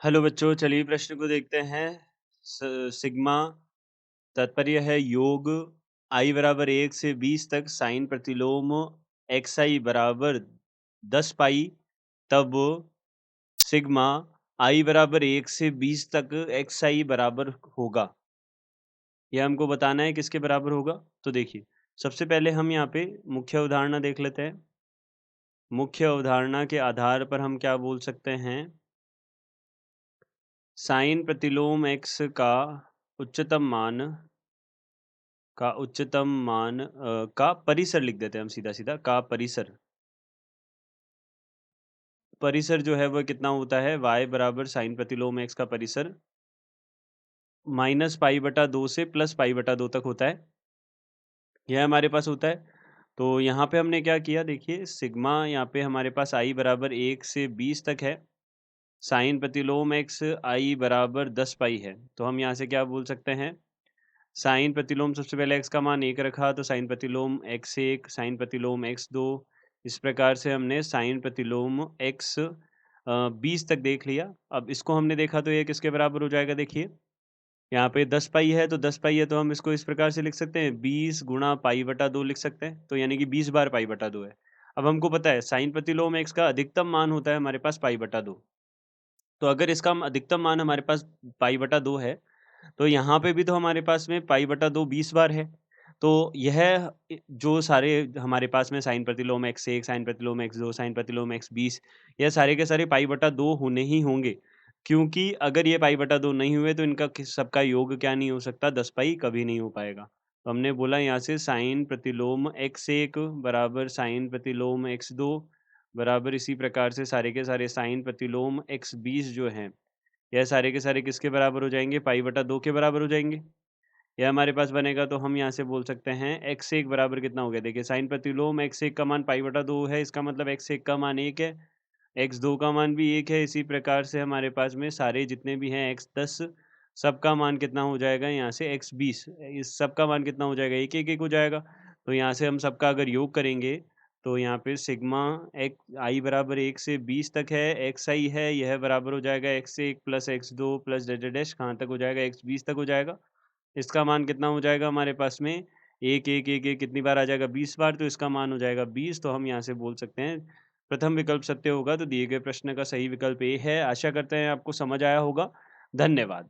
Hello बच्चों, चलिए प्रश्न को देखते हैं। सिग्मा तात्पर्य है योग i बराबर 1 से 20 तक साइन प्रतिलोम xi बराबर 10 पाई, तब सिग्मा i बराबर 1 से 20 तक xi बराबर होगा। यह हमको बताना है किसके बराबर होगा। तो देखिए, सबसे पहले हम यहाँ पे मुख्य अवधारणा देख लेते हैं। मुख्य अवधारणा के आधार पर हम क्या बोल सकते हैं, साइन प्रतिलोम x उच्चतम मान का परिसर लिख देते हैं हम सीधा-सीधा, का परिसर। परिसर जो है वह कितना होता है, y बराबर साइन प्रतिलोम x का परिसर -π/2 से +π/2 तक होता है। यह हमारे पास होता है। तो यहाँ पे हमने क्या किया, देखिए सिग्मा यहाँ पे हमारे पास i बराबर 1 से 20 तक है। साइन प्रतिलोम x i बराबर 10 पाई है। तो हम यहाँ से क्या बोल सकते हैं, साइन प्रतिलोम सबसे पहले x का मान 1 रखा, तो साइन प्रतिलोम x1, साइन प्रतिलोम x2, इस प्रकार से हमने साइन प्रतिलोम x 20 तक देख लिया। अब इसको हमने देखा तो ये किसके बराबर हो जाएगा, देखिए यहाँ पे 10 पाई है, तो 10 पाई है तो हम इसको इस प्रकार से लिख सकते हैं, 20 गुणा π/2 लिख सकते हैं, तो यानी कि 20 बार π/2 है। अब हमको पता है साइन प्रतिलोम x का अधिकतम मान होता है हमारे पास π/2। तो अगर इसका अधिकतम मान हमारे पास π/2 है, तो यहाँ पे भी तो हमारे पास में π/2 20 बार है। तो यह जो सारे हमारे पास में साइन प्रतिलोम x1, साइन प्रतिलोम x2, साइन प्रतिलोम x20, यह सारे के सारे π/2 होने ही होंगे। क्योंकि अगर ये π/2 नहीं हुए तो इनका सबका योग क्या नहीं हो सकता, 10 पाई कभी नहीं हो पाएगा। तो हमने बोला यहाँ से साइन प्रतिलोम x1 बराबर साइन प्रतिलोम x2 बराबर इसी प्रकार से सारे के सारे साइन प्रतिलोम x20 जो हैं, यह सारे के सारे किसके बराबर हो जाएँगे, π/2 के बराबर हो जाएँगे। यह हमारे पास बनेगा, तो हम यहाँ से बोल सकते हैं x1 बराबर कितना हो गया, देखिए साइन प्रतिलोम x1 का मान π/2 है, इसका मतलब x1 का मान 1 है, x2 का मान भी 1 है। इसी प्रकार से हमारे पास में सारे जितने भी हैं x10, सबका मान कितना हो जाएगा यहाँ से x20, इस सबका मान कितना हो जाएगा, 1 हो जाएगा। तो यहाँ से हम सबका अगर योग करेंगे तो यहाँ पे सिग्मा i बराबर 1 से 20 तक है, xi है, यह बराबर हो जाएगा x1 plus x2 plus dash dash कहाँ तक हो जाएगा, x20 तक हो जाएगा। इसका मान कितना हो जाएगा हमारे पास में, 1 कितनी बार आ जाएगा, 20 बार, तो इसका मान हो जाएगा 20। तो हम यहाँ से बोल सकते हैं प्रथम विकल्प सत्य होगा। तो दिए गए प्रश्न का सही विकल्प ए है। आशा करते हैं आपको समझ आया होगा। धन्यवाद।